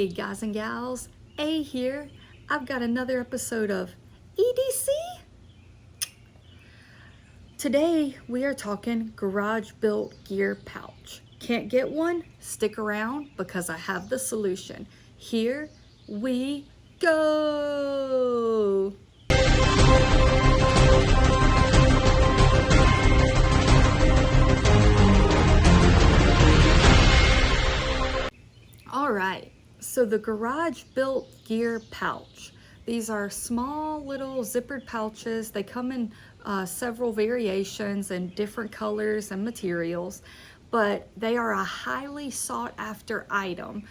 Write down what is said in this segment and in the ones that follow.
Hey guys and gals, A here. I've got another episode of EDC. Today we are talking garage built gear pouch. Can't get one? Stick around because I have the solution. Here we go. All right, so the garage built gear pouch. These are small little zippered pouches. They come in several variations and different colors and materials, but they are a highly sought after item,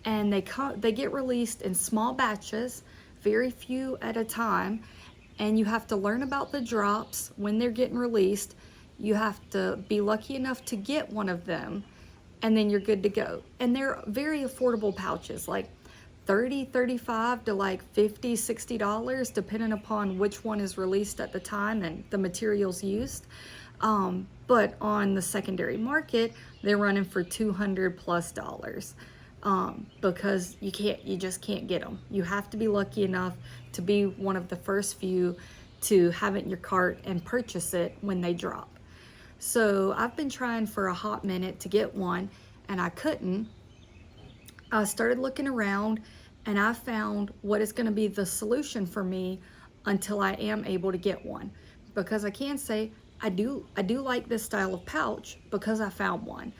and they get released in small batches, very few at a time, and you have to learn about the drops when they're getting released. You have to be lucky enough to get one of them, and then you're good to go. And they're very affordable pouches, like $30, $35 to like $50, $60, depending upon which one is released at the time and the materials used. But on the secondary market, they're running for $200+ because you just can't get them. You have to be lucky enough to be one of the first few to have it in your cart and purchase it when they drop. So I've been trying for a hot minute to get one, and I couldn't. I started looking around, and I found what is going to be the solution for me until I am able to get one. Because I can say I do like this style of pouch because I found one,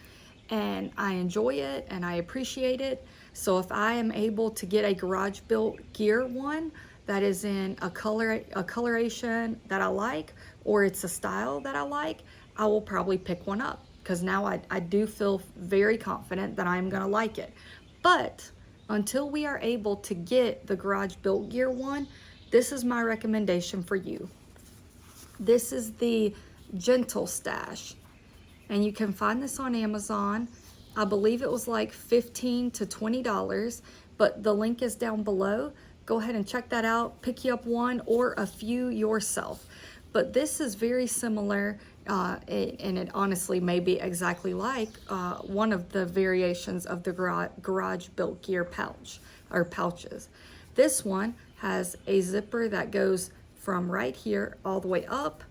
and I enjoy it and I appreciate it. So if I am able to get a garage built gear one that is in a coloration that I like, or it's a style that I like, I will probably pick one up, because now I do feel very confident that I'm gonna like it. But until we are able to get the garage built gear one, this is my recommendation for you. This is the Gentle Stash, and you can find this on Amazon. I believe it was like $15 to $20, but the link is down below. Go ahead and check that out, pick you up one or a few yourself. But this is very similar, and it honestly may be exactly like one of the variations of the garage built gear pouch or pouches. This one has a zipper that goes from right here all the way up,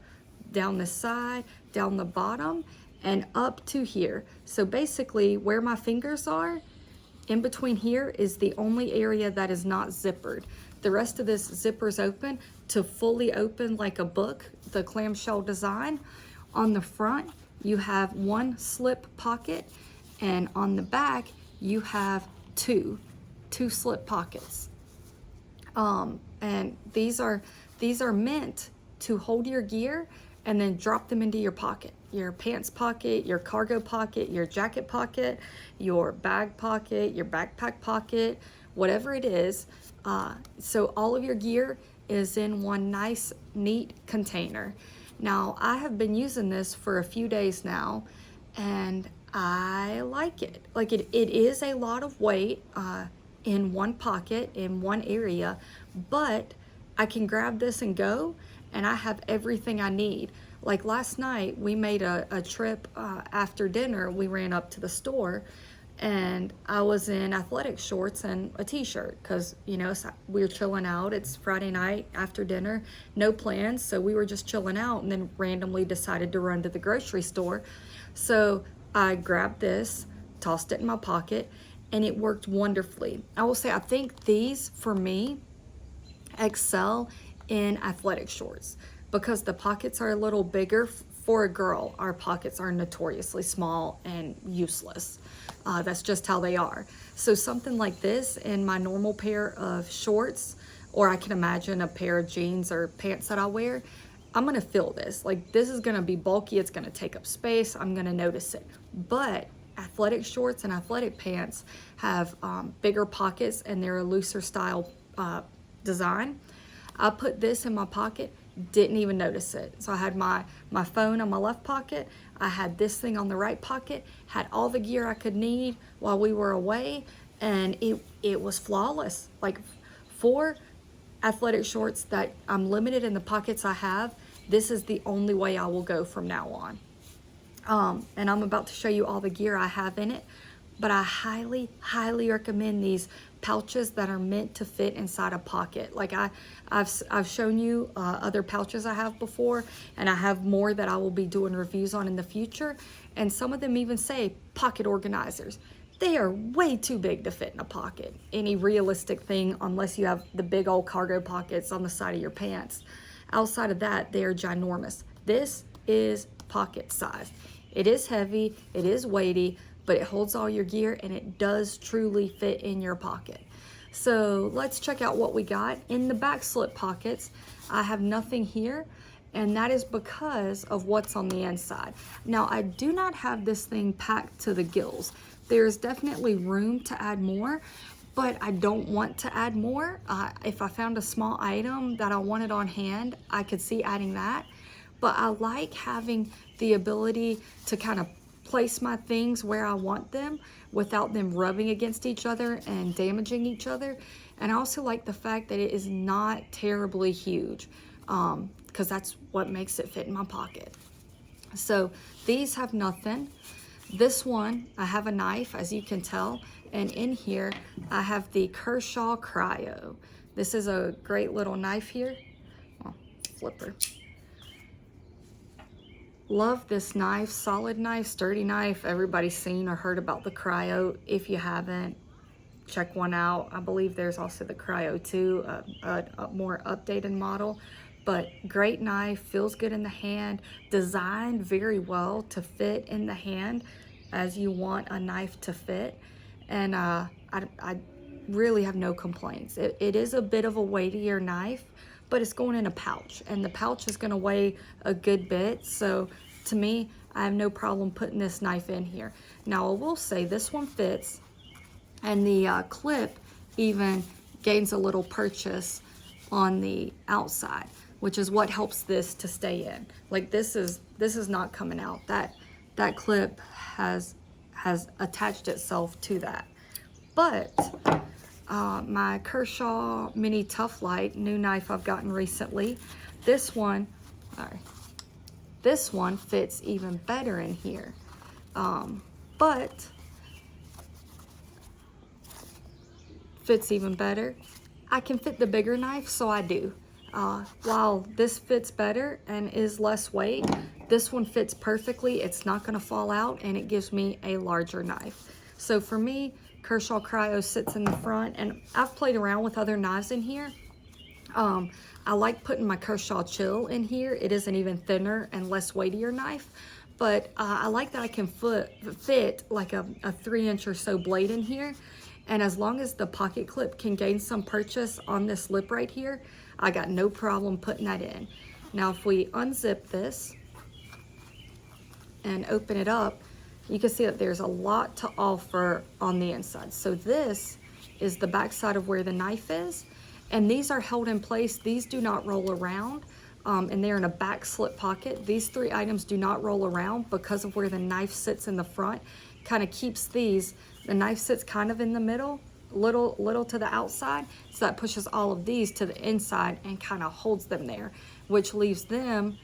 down the side, down the bottom, and up to here. So basically where my fingers are, in between here is the only area that is not zippered. The rest of this zipper's open to fully open like a book, the clamshell design. On the front, you have one slip pocket, and on the back, you have two slip pockets. And these are meant to hold your gear and then drop them into your pocket. Your pants pocket, your cargo pocket, your jacket pocket, your bag pocket, your backpack pocket, whatever it is. So all of your gear is in one nice, neat container. Now, I have been using this for a few days now, and I like it. Like it is a lot of weight in one pocket, in one area, but I can grab this and go, and I have everything I need. Like last night, we made a trip after dinner. We ran up to the store, and I was in athletic shorts and a t-shirt because, you know, we were chilling out. It's Friday night after dinner, no plans, so we were just chilling out, and then randomly decided to run to the grocery store. So I grabbed this, tossed it in my pocket, and it worked wonderfully. I will say I think these, for me, excel in athletic shorts because the pockets are a little bigger. For a girl, our pockets are notoriously small and useless. That's just how they are. So something like this in my normal pair of shorts, or I can imagine a pair of jeans or pants that I wear, I'm gonna feel this. Like, this is gonna be bulky, it's gonna take up space, I'm gonna notice it. But athletic shorts and athletic pants have bigger pockets, and they're a looser style design. I put this in my pocket, didn't even notice it. So I had my phone on my left pocket, I had this thing on the right pocket, had all the gear I could need while we were away, and it was flawless. Like, for athletic shorts that I'm limited in the pockets I have, this is the only way I will go from now on. And I'm about to show you all the gear I have in it. but I highly recommend these pouches that are meant to fit inside a pocket. Like I've shown you other pouches I have before, and I have more that I will be doing reviews on in the future. And some of them even say pocket organizers. They are way too big to fit in a pocket, any realistic thing, unless you have the big old cargo pockets on the side of your pants. Outside of that, they are ginormous. This is pocket size. It is heavy, it is weighty, but it holds all your gear and it does truly fit in your pocket. So let's check out what we got. In the back slip pockets, I have nothing here, and that is because of what's on the inside. Now, I do not have this thing packed to the gills. There's definitely room to add more, but I don't want to add more. If I found a small item that I wanted on hand, I could see adding that. But I like having the ability to kind of place my things where I want them without them rubbing against each other and damaging each other. And I also like the fact that it is not terribly huge, because that's what makes it fit in my pocket. So these have nothing. This one, I have a knife, as you can tell, and in here I have the Kershaw Cryo. This is a great little knife here. Oh, flipper. Love this knife, solid knife, sturdy knife. Everybody's seen or heard about the Cryo. If you haven't, check one out. I believe there's also the Cryo 2, a more updated model. But great knife, feels good in the hand, designed very well to fit in the hand as you want a knife to fit. And I really have no complaints. It is a bit of a weightier knife, but it's going in a pouch, and the pouch is going to weigh a good bit. So to me, I have no problem putting this knife in here. Now, I will say this one fits, and the clip even gains a little purchase on the outside, which is what helps this to stay in. Like this is not coming out. That clip has attached itself to that. But my Kershaw Mini Tough Light, new knife I've gotten recently, this one fits even better in here. But fits even better. I can fit the bigger knife, so I do. While this fits better and is less weight, this one fits perfectly. It's not going to fall out, and it gives me a larger knife. So for me, Kershaw Cryo sits in the front, and I've played around with other knives in here. I like putting my Kershaw Chill in here. It is an even thinner and less weightier knife, but I like that I can fit like a 3-inch or so blade in here. And as long as the pocket clip can gain some purchase on this lip right here, I got no problem putting that in. Now, if we unzip this and open it up, you can see that there's a lot to offer on the inside. So this is the back side of where the knife is, and these are held in place. These do not roll around, and they're in a back slip pocket. These 3 items do not roll around because of where the knife sits in the front. Kind of keeps these, the knife sits kind of in the middle, little to the outside, so that pushes all of these to the inside and kind of holds them there, which leaves them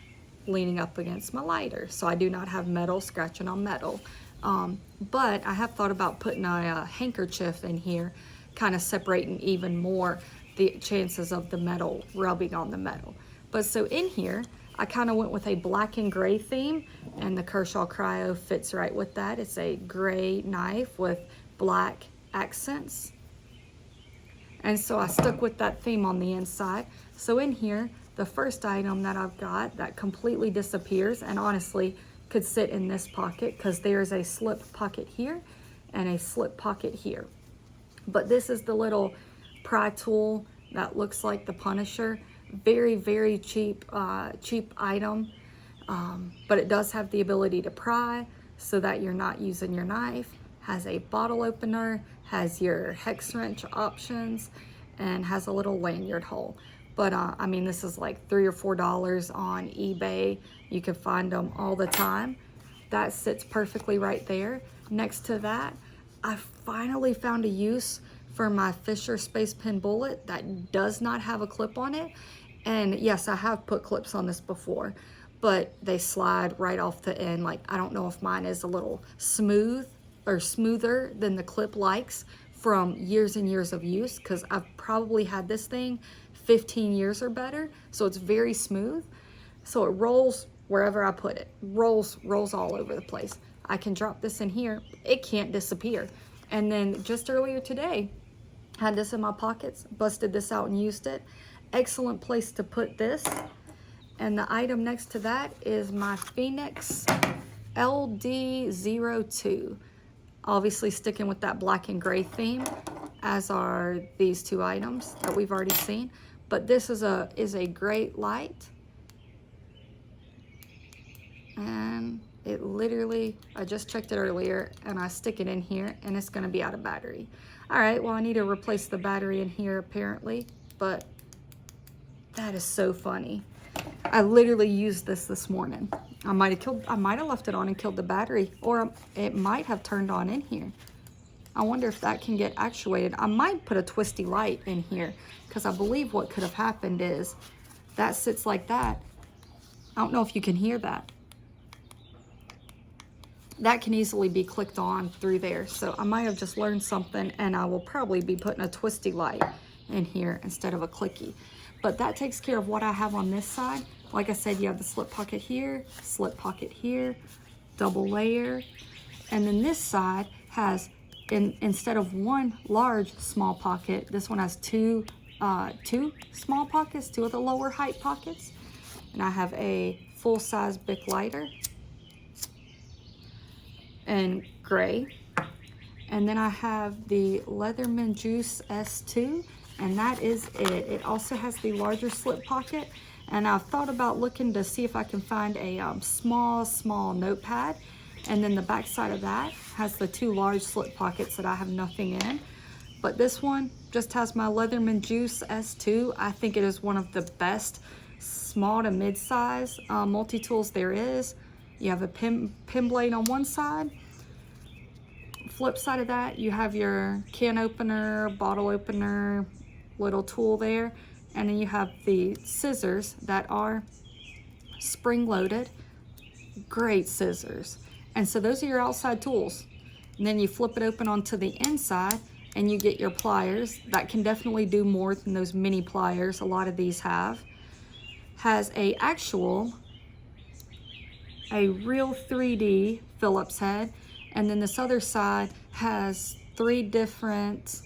leaning up against my lighter, so I do not have metal scratching on metal. But I have thought about putting a handkerchief in here, kind of separating even more the chances of the metal rubbing on the metal. But so in here, I kind of went with a black and gray theme, and the Kershaw Cryo fits right with that. It's a gray knife with black accents. And so I stuck with that theme on the inside. So in here, the first item that I've got that completely disappears, and honestly could sit in this pocket because there's a slip pocket here and a slip pocket here. But this is the little pry tool that looks like the Punisher. Very cheap item, but it does have the ability to pry so that you're not using your knife. Has a bottle opener, has your hex wrench options, and has a little lanyard hole. But I mean, this is like $3 or $4 on eBay. You can find them all the time. That sits perfectly right there. Next to that, I finally found a use for my Fisher Space Pen bullet that does not have a clip on it. And yes, I have put clips on this before, but they slide right off the end. Like, I don't know if mine is a little smooth or smoother than the clip likes from years and years of use, because I've probably had this thing 15 years or better. So it's very smooth. So it rolls wherever I put it. Rolls all over the place. I can drop this in here. It can't disappear. And then just earlier today, had this in my pockets, busted this out and used it. Excellent place to put this. And the item next to that is my Phoenix LD02. Obviously sticking with that black and gray theme, as are these two items that we've already seen. But this is a great light. And it literally, I just checked it earlier, and I stick it in here and it's gonna be out of battery. All right, well, I need to replace the battery in here apparently, but that is so funny. I literally used this morning. I might have left it on and killed the battery, or it might have turned on in here. I wonder if that can get actuated. I might put a twisty light in here, because I believe what could have happened is that sits like that. I don't know if you can hear that. That can easily be clicked on through there. So I might have just learned something, and I will probably be putting a twisty light in here instead of a clicky. But that takes care of what I have on this side. Like I said, you have the slip pocket here, double layer. And then this side has, instead of one large small pocket, this one has two small pockets, two of the lower height pockets. And I have a full-size Bic lighter in gray. And then I have the Leatherman Juice S2, and that is it. It also has the larger slip pocket, and I've thought about looking to see if I can find a small notepad, and then the back side of that has the two large slip pockets that I have nothing in. But this one just has my Leatherman Juice S2. I think it is one of the best small to mid-size multi-tools there is. You have a pin blade on one side. Flip side of that, you have your can opener, bottle opener, little tool there. And then you have the scissors that are spring-loaded. Great scissors. And so those are your outside tools. And then you flip it open onto the inside, and you get your pliers. That can definitely do more than those mini pliers a lot of these have. Has a real 3D Phillips head, and then this other side has three different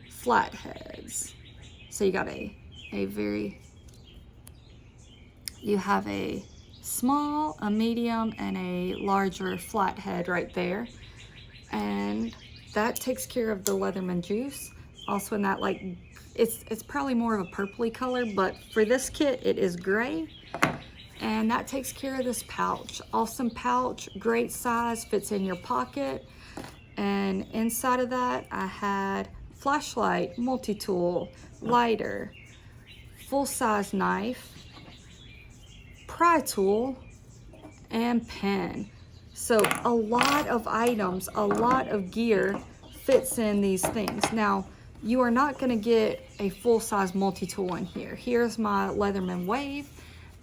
flat heads. So you got you have a small, a medium, and a larger flat head right there, and that takes care of the Leatherman Juice. Also in that, like, it's probably more of a purpley color, but for this kit it is gray. And that takes care of this pouch. Awesome pouch, great size, fits in your pocket. And inside of that, I had flashlight, multi-tool, lighter, full-size knife, pry tool, and pen. So a lot of items, a lot of gear fits in these things. Now, you are not gonna get a full-size multi-tool in here. Here's my Leatherman Wave.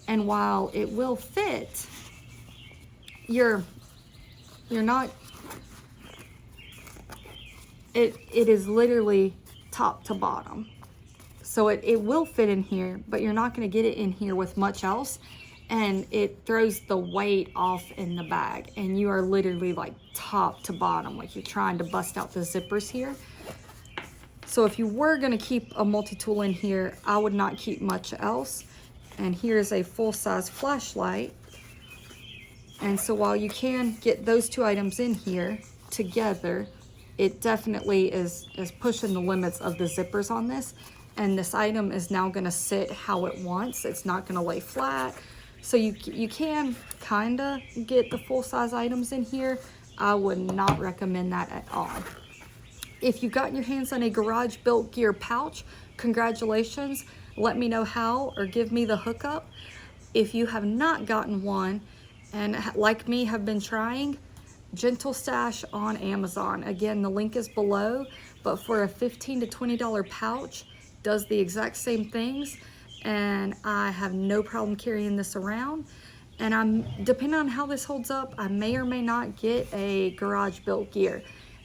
And while it will fit, you're not, it is literally top to bottom. So it will fit in here, but you're not gonna get it in here with much else. And it throws the weight off in the bag. And you are literally like top to bottom, like you're trying to bust out the zippers here. So if you were gonna keep a multi-tool in here, I would not keep much else. And here's a full-size flashlight. And so while you can get those two items in here together, it definitely is pushing the limits of the zippers on this. And this item is now gonna sit how it wants. It's not gonna lay flat. So you can kinda get the full-size items in here. I would not recommend that at all. If you've gotten your hands on a Garage Built Gear pouch, congratulations. Let me know how, or give me the hookup. If you have not gotten one, and like me have been trying, Gentle Stash on Amazon. Again, the link is below, but for a $15 to $20 pouch, does the exact same things, and I have no problem carrying this around. And depending on how this holds up, I may or may not get a garage built gear.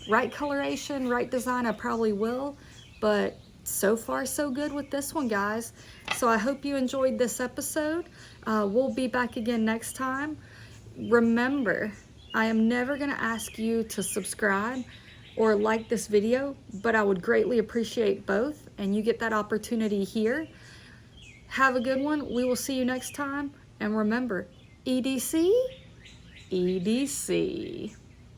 Right coloration, right design, I probably will, but so far so good with this one, guys. So I hope you enjoyed this episode. We'll be back again next time. Remember, I am never going to ask you to subscribe or like this video, but I would greatly appreciate both, and you get that opportunity here. Have a good one. We will see you next time. And remember, EDC, EDC.